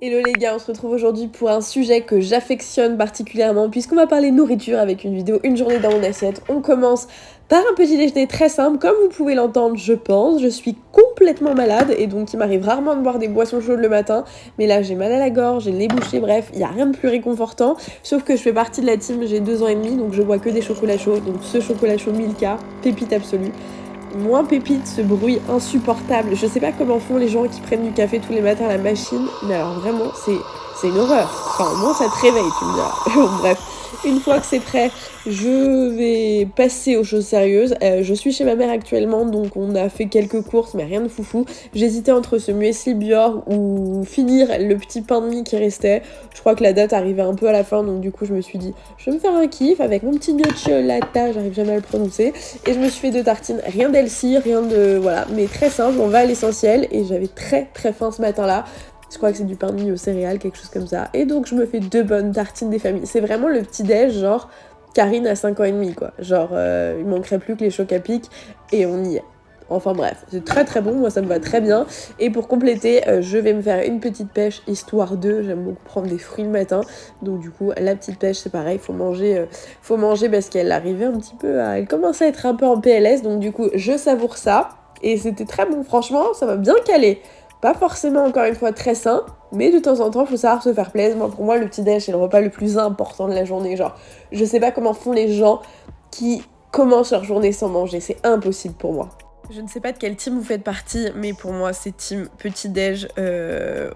Hello les gars, on se retrouve aujourd'hui pour un sujet que j'affectionne particulièrement puisqu'on va parler nourriture avec une vidéo une journée dans mon assiette. On commence par un petit déjeuner très simple, comme vous pouvez l'entendre je pense. Je suis complètement malade et donc il m'arrive rarement de boire des boissons chaudes le matin. Mais là j'ai mal à la gorge, j'ai le nez bouché, bref, il n'y a rien de plus réconfortant. Sauf que je fais partie de la team, j'ai 2 ans et demi donc je bois que des chocolats chauds. Donc ce chocolat chaud Milka, pépite absolue. Moins pépite, ce bruit insupportable. Je sais pas comment font les gens qui prennent du café tous les matins à la machine, mais alors vraiment, c'est une horreur. Enfin, au moins ça te réveille, tu me diras. Bon, bref, une fois que c'est prêt, je vais passer aux choses sérieuses. Je suis chez ma mère actuellement, donc on a fait quelques courses, mais rien de foufou. J'hésitais entre ce muesli Bior ou finir le petit pain de mie qui restait. Je crois que la date arrivait un peu à la fin, donc du coup je me suis dit, je vais me faire un kiff avec mon petit gnocchiolata, j'arrive jamais à le prononcer. Et je me suis fait 2 tartines, rien d'healthy, rien de... voilà, mais très simple, on va à l'essentiel. Et j'avais très très faim ce matin-là. Je crois que c'est du pain de mie aux céréales, quelque chose comme ça. Et donc je me fais 2 bonnes tartines des familles. C'est vraiment le petit déj, genre Karine à 5 ans et demi, quoi. Genre, il manquerait plus que les chocs à pic et on y est. Enfin bref, c'est très très bon, moi ça me va très bien. Et pour compléter, je vais me faire une petite pêche histoire de, j'aime beaucoup prendre des fruits le matin. Donc du coup, la petite pêche c'est pareil, faut manger parce qu'elle arrivait un petit peu à... Elle commençait à être un peu en PLS, donc du coup je savoure ça. Et c'était très bon, franchement, ça m'a bien calé. Pas forcément encore une fois très sain, mais de temps en temps faut savoir se faire plaisir. Moi, pour moi le petit déj c'est le repas le plus important de la journée. Genre, je sais pas comment font les gens qui commencent leur journée sans manger, c'est impossible pour moi. Je ne sais pas de quel team vous faites partie, mais pour moi c'est team petit-déj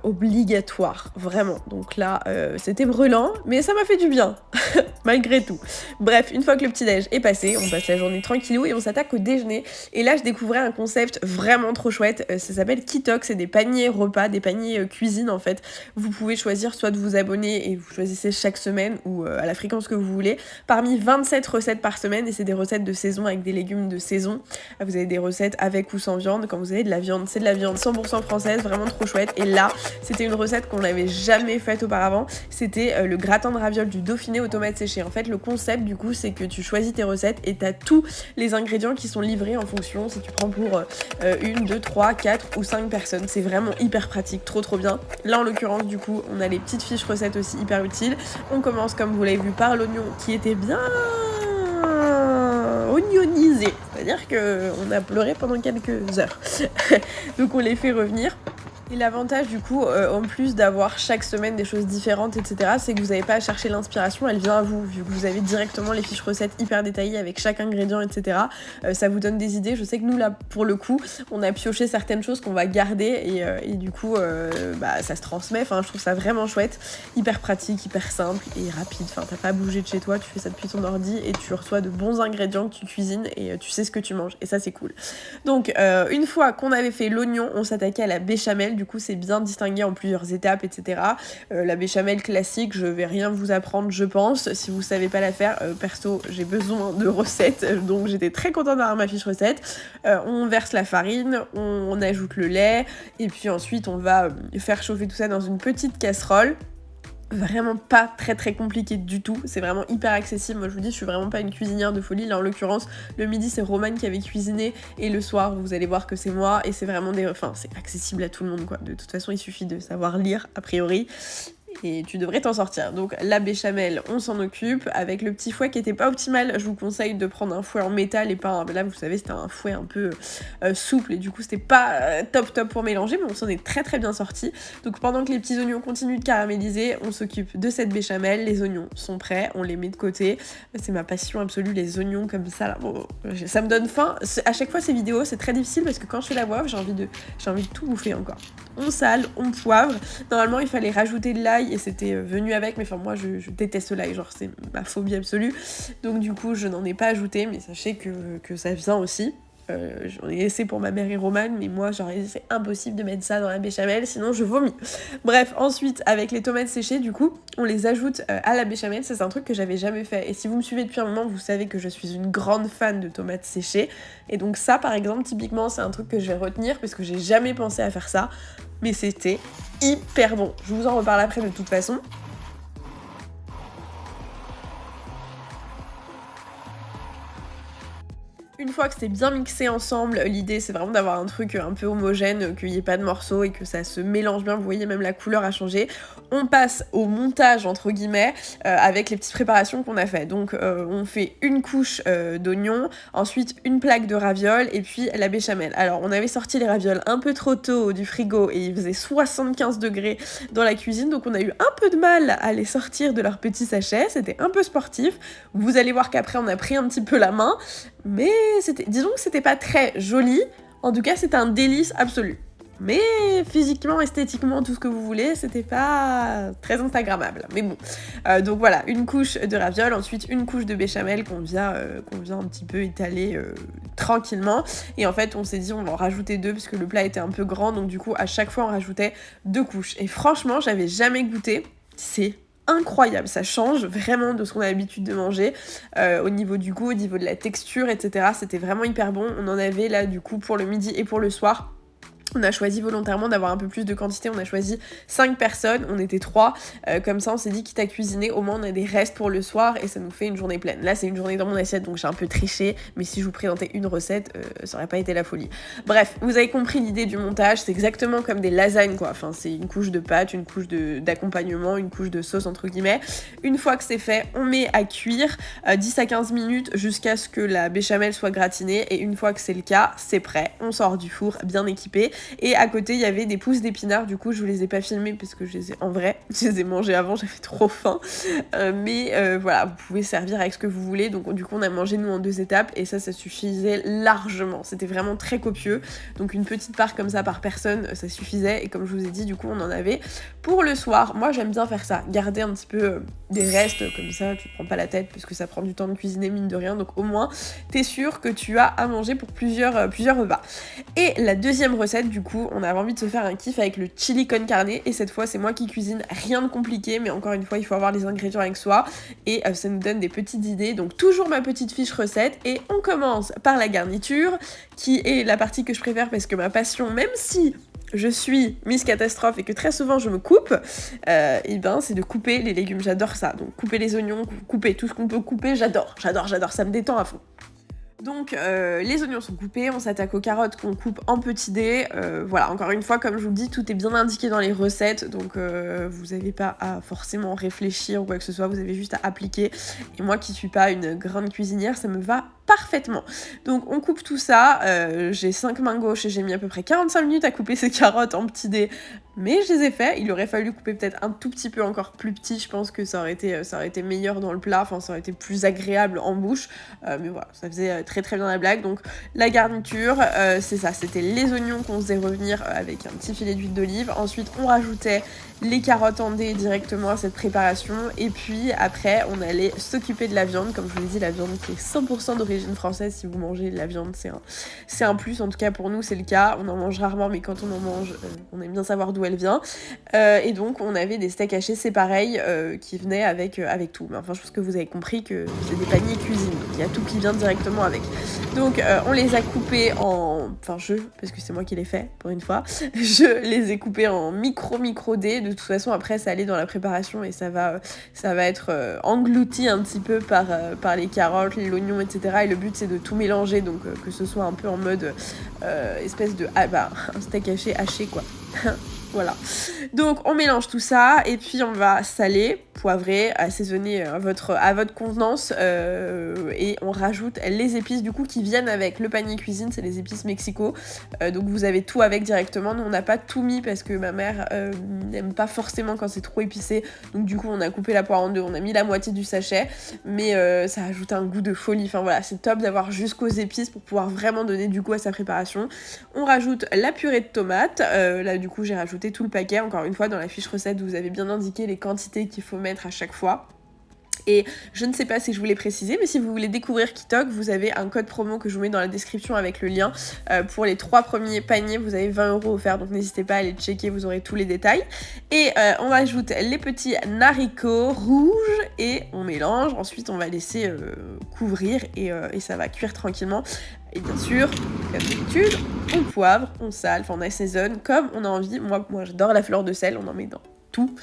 obligatoire, vraiment. Donc là, c'était brûlant, mais ça m'a fait du bien, malgré tout. Bref, une fois que le petit-déj est passé, on passe la journée tranquillou et on s'attaque au déjeuner. Et là, je découvrais un concept vraiment trop chouette, ça s'appelle Kitox, c'est des paniers repas, des paniers cuisine en fait. Vous pouvez choisir soit de vous abonner et vous choisissez chaque semaine ou à la fréquence que vous voulez, parmi 27 recettes par semaine, et c'est des recettes de saison avec des légumes de saison. Vous avez des recettes avec ou sans viande. Quand vous avez de la viande, c'est de la viande 100% française, vraiment trop chouette. Et là, c'était une recette qu'on n'avait jamais faite auparavant. C'était le gratin de ravioles du Dauphiné aux tomates séchées. En fait, le concept du coup, c'est que tu choisis tes recettes et t'as tous les ingrédients qui sont livrés en fonction si tu prends pour 1, 2, 3, 4 ou 5 personnes. C'est vraiment hyper pratique, trop bien. Là, en l'occurrence, du coup, on a les petites fiches recettes aussi hyper utiles. On commence, comme vous l'avez vu, par l'oignon qui était bien oignonisé, c'est-à-dire qu'on a pleuré pendant quelques heures. Donc on les fait revenir. Et l'avantage du coup, en plus d'avoir chaque semaine des choses différentes, etc., c'est que vous n'avez pas à chercher l'inspiration, elle vient à vous, vu que vous avez directement les fiches recettes hyper détaillées avec chaque ingrédient, etc. Ça vous donne des idées. Je sais que nous, là, pour le coup, on a pioché certaines choses qu'on va garder et du coup, ça se transmet. Enfin, je trouve ça vraiment chouette, hyper pratique, hyper simple et rapide. Enfin, t'as pas à bouger de chez toi, tu fais ça depuis ton ordi et tu reçois de bons ingrédients que tu cuisines et tu sais ce que tu manges. Et ça, c'est cool. Donc, une fois qu'on avait fait l'oignon, on s'attaquait à la béchamel. Du coup, c'est bien distingué en plusieurs étapes, etc. La béchamel classique, je vais rien vous apprendre, je pense. Si vous savez pas la faire, perso, j'ai besoin de recettes, donc j'étais très contente d'avoir ma fiche recette. On verse la farine, on ajoute le lait, et puis ensuite, on va faire chauffer tout ça dans une petite casserole. Vraiment pas très compliqué du tout, c'est vraiment hyper accessible. Moi je vous dis, je suis vraiment pas une cuisinière de folie. Là en l'occurrence, le midi c'est Romane qui avait cuisiné et le soir vous allez voir que c'est moi et c'est vraiment c'est accessible à tout le monde quoi. De toute façon il suffit de savoir lire a priori et tu devrais t'en sortir. Donc la béchamel, on s'en occupe avec le petit fouet qui était pas optimal. Je vous conseille de prendre un fouet en métal et pas un... Là vous savez c'était un fouet un peu souple et du coup c'était pas top pour mélanger, mais on s'en est très bien sorti. Donc pendant que les petits oignons continuent de caraméliser, on s'occupe de cette béchamel. Les oignons sont prêts, on les met de côté. C'est ma passion absolue, les oignons comme ça là. Bon, ça me donne faim. À chaque fois ces vidéos c'est très difficile parce que quand je fais la voix off, j'ai envie de tout bouffer encore. On sale, on poivre. Normalement il fallait rajouter de l'ail et c'était venu avec, mais enfin moi je déteste l'ail, genre c'est ma phobie absolue. Donc du coup je n'en ai pas ajouté, mais sachez que ça vient aussi. J'en ai laissé pour ma mère et Romane, mais moi genre c'est impossible de mettre ça dans la béchamel, sinon je vomis. Bref, ensuite avec les tomates séchées, du coup on les ajoute à la béchamel. Ça c'est un truc que j'avais jamais fait, et si vous me suivez depuis un moment vous savez que je suis une grande fan de tomates séchées, et donc ça par exemple typiquement c'est un truc que je vais retenir parce que j'ai jamais pensé à faire ça, mais c'était hyper bon. Je vous en reparle après de toute façon. Une fois que c'était bien mixé ensemble, l'idée c'est vraiment d'avoir un truc un peu homogène, qu'il n'y ait pas de morceaux et que ça se mélange bien, vous voyez même la couleur a changé. On passe au montage entre guillemets avec les petites préparations qu'on a fait. Donc on fait une couche d'oignons, ensuite une plaque de ravioles et puis la béchamel. Alors on avait sorti les ravioles un peu trop tôt du frigo et il faisait 75 degrés dans la cuisine, donc on a eu un peu de mal à les sortir de leur petit sachet, c'était un peu sportif. Vous allez voir qu'après on a pris un petit peu la main, mais disons que c'était pas très joli, en tout cas c'était un délice absolu. Mais physiquement, esthétiquement, tout ce que vous voulez, c'était pas très instagrammable. Mais bon, donc voilà, une couche de ravioles, ensuite une couche de béchamel qu'on vient un petit peu étaler tranquillement. Et en fait, on s'est dit on va en rajouter 2 parce que le plat était un peu grand, donc du coup à chaque fois on rajoutait 2 couches. Et franchement, j'avais jamais goûté, c'est incroyable, ça change vraiment de ce qu'on a l'habitude de manger au niveau du goût, au niveau de la texture, etc. C'était vraiment hyper bon. On en avait là du coup pour le midi et pour le soir. On a choisi volontairement d'avoir un peu plus de quantité, on a choisi 5 personnes, on était 3, comme ça on s'est dit quitte à cuisiner, au moins on a des restes pour le soir et ça nous fait une journée pleine. Là c'est une journée dans mon assiette donc j'ai un peu triché, mais si je vous présentais une recette, ça aurait pas été la folie. Bref, vous avez compris l'idée du montage, c'est exactement comme des lasagnes quoi, enfin c'est une couche de pâte, une couche d'accompagnement, une couche de sauce entre guillemets. Une fois que c'est fait, on met à cuire 10 à 15 minutes jusqu'à ce que la béchamel soit gratinée et une fois que c'est le cas, c'est prêt, on sort du four bien équipé. Et à côté il y avait des pousses d'épinards, du coup je vous les ai pas filmés parce que je les ai mangés avant, j'avais trop faim, mais voilà, vous pouvez servir avec ce que vous voulez. Donc du coup on a mangé nous en 2 étapes et ça suffisait largement, c'était vraiment très copieux, donc une petite part comme ça par personne ça suffisait. Et comme je vous ai dit, du coup on en avait pour le soir. Moi j'aime bien faire ça, garder un petit peu des restes comme ça, tu te prends pas la tête parce que ça prend du temps de cuisiner mine de rien, donc au moins t'es sûr que tu as à manger pour plusieurs repas. Et la deuxième recette, du coup, on avait envie de se faire un kiff avec le chili con carne et cette fois c'est moi qui cuisine, rien de compliqué, mais encore une fois il faut avoir les ingrédients avec soi et ça nous donne des petites idées. Donc toujours ma petite fiche recette et on commence par la garniture qui est la partie que je préfère parce que ma passion, même si je suis Miss Catastrophe et que très souvent je me coupe, et ben c'est de couper les légumes, j'adore ça. Donc couper les oignons, couper tout ce qu'on peut couper, j'adore, ça me détend à fond. Donc les oignons sont coupés, on s'attaque aux carottes qu'on coupe en petits dés. Voilà, encore une fois, comme je vous le dis, tout est bien indiqué dans les recettes, donc vous n'avez pas à forcément réfléchir ou quoi que ce soit, vous avez juste à appliquer. Et moi qui suis pas une grande cuisinière, ça me va parfaitement. Donc on coupe tout ça, j'ai 5 mains gauches et j'ai mis à peu près 45 minutes à couper ces carottes en petits dés, mais je les ai fait. Il aurait fallu couper peut-être un tout petit peu encore plus petit, je pense que ça aurait été meilleur dans le plat, enfin ça aurait été plus agréable en bouche, mais voilà, ça faisait très très bien la blague. Donc la garniture, c'est ça, c'était les oignons qu'on faisait revenir avec un petit filet d'huile d'olive, ensuite on rajoutait les carottes en dés directement à cette préparation, et puis après on allait s'occuper de la viande. Comme je vous l'ai dit, la viande qui est 100% d'origine française. Si vous mangez de la viande, c'est un plus, en tout cas pour nous c'est le cas. On en mange rarement, mais quand on en mange, on aime bien savoir d'où elle vient. Et donc on avait des steaks hachés, c'est pareil, qui venaient avec tout. Mais enfin je pense que vous avez compris que c'est des paniers cuisine, donc il y a tout qui vient directement avec. Donc on les a coupés parce que c'est moi qui les fais pour une fois, je les ai coupés en micro dés. De toute façon après ça allait dans la préparation et ça va être englouti un petit peu par les carottes, l'oignon, etc. Et le but c'est de tout mélanger, donc que ce soit un peu en mode espèce de un steak haché quoi. Voilà. Donc on mélange tout ça et puis on va saler, poivrer, assaisonner à votre convenance, et on rajoute les épices du coup qui viennent avec le panier cuisine, c'est les épices Mexico. Donc vous avez tout avec directement. Nous on n'a pas tout mis parce que ma mère n'aime pas forcément quand c'est trop épicé. Donc du coup on a coupé la poire en deux, on a mis la moitié du sachet, mais ça ajoute un goût de folie. Enfin voilà, c'est top d'avoir jusqu'aux épices pour pouvoir vraiment donner du goût à sa préparation. On rajoute la purée de tomates. Là du coup j'ai rajouté tout le paquet. Encore une fois, dans la fiche recette, vous avez bien indiqué les quantités qu'il faut mettre à chaque fois. Et je ne sais pas si je vous l'ai précisé, mais si vous voulez découvrir Kitok, vous avez un code promo que je vous mets dans la description avec le lien. Pour les 3 premiers paniers, vous avez 20 € offerts, donc n'hésitez pas à aller checker, vous aurez tous les détails. Et on ajoute les petits haricots rouges et on mélange. Ensuite, on va laisser couvrir et ça va cuire tranquillement. Et bien sûr, comme d'habitude, on poivre, on sale, on assaisonne comme on a envie. Moi j'adore la fleur de sel, on en met dans tout.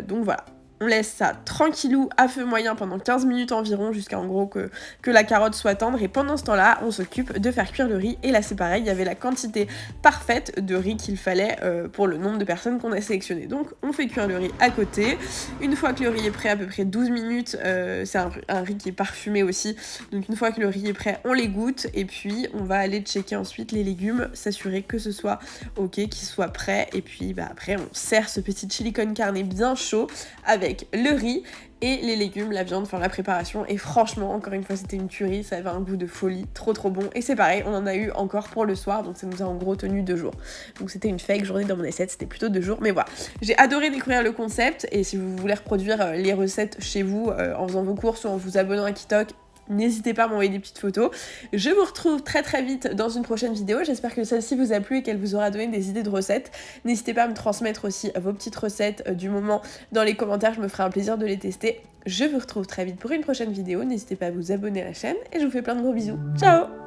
Donc voilà. On laisse ça tranquillou à feu moyen pendant 15 minutes environ jusqu'à en gros que la carotte soit tendre et pendant ce temps-là on s'occupe de faire cuire le riz et là c'est pareil, il y avait la quantité parfaite de riz qu'il fallait pour le nombre de personnes qu'on a sélectionné. Donc on fait cuire le riz à côté. Une fois que le riz est prêt, à peu près 12 minutes, c'est un riz qui est parfumé aussi, donc une fois que le riz est prêt on l'égoutte et puis on va aller checker ensuite les légumes, s'assurer que ce soit ok, qu'ils soient prêts et puis après on sert ce petit chili con carne bien chaud avec le riz et les légumes, la viande, enfin la préparation et franchement encore une fois c'était une tuerie, ça avait un goût de folie, trop bon et c'est pareil, on en a eu encore pour le soir donc ça nous a en gros tenu 2 jours. Donc c'était une fake journée dans mon assiette, c'était plutôt 2 jours mais voilà. J'ai adoré découvrir le concept et si vous voulez reproduire les recettes chez vous en faisant vos courses ou en vous abonnant à Kitok, n'hésitez pas à m'envoyer des petites photos. Je vous retrouve très vite dans une prochaine vidéo. J'espère que celle-ci vous a plu et qu'elle vous aura donné des idées de recettes. N'hésitez pas à me transmettre aussi vos petites recettes du moment dans les commentaires. Je me ferai un plaisir de les tester. Je vous retrouve très vite pour une prochaine vidéo. N'hésitez pas à vous abonner à la chaîne et je vous fais plein de gros bisous. Ciao!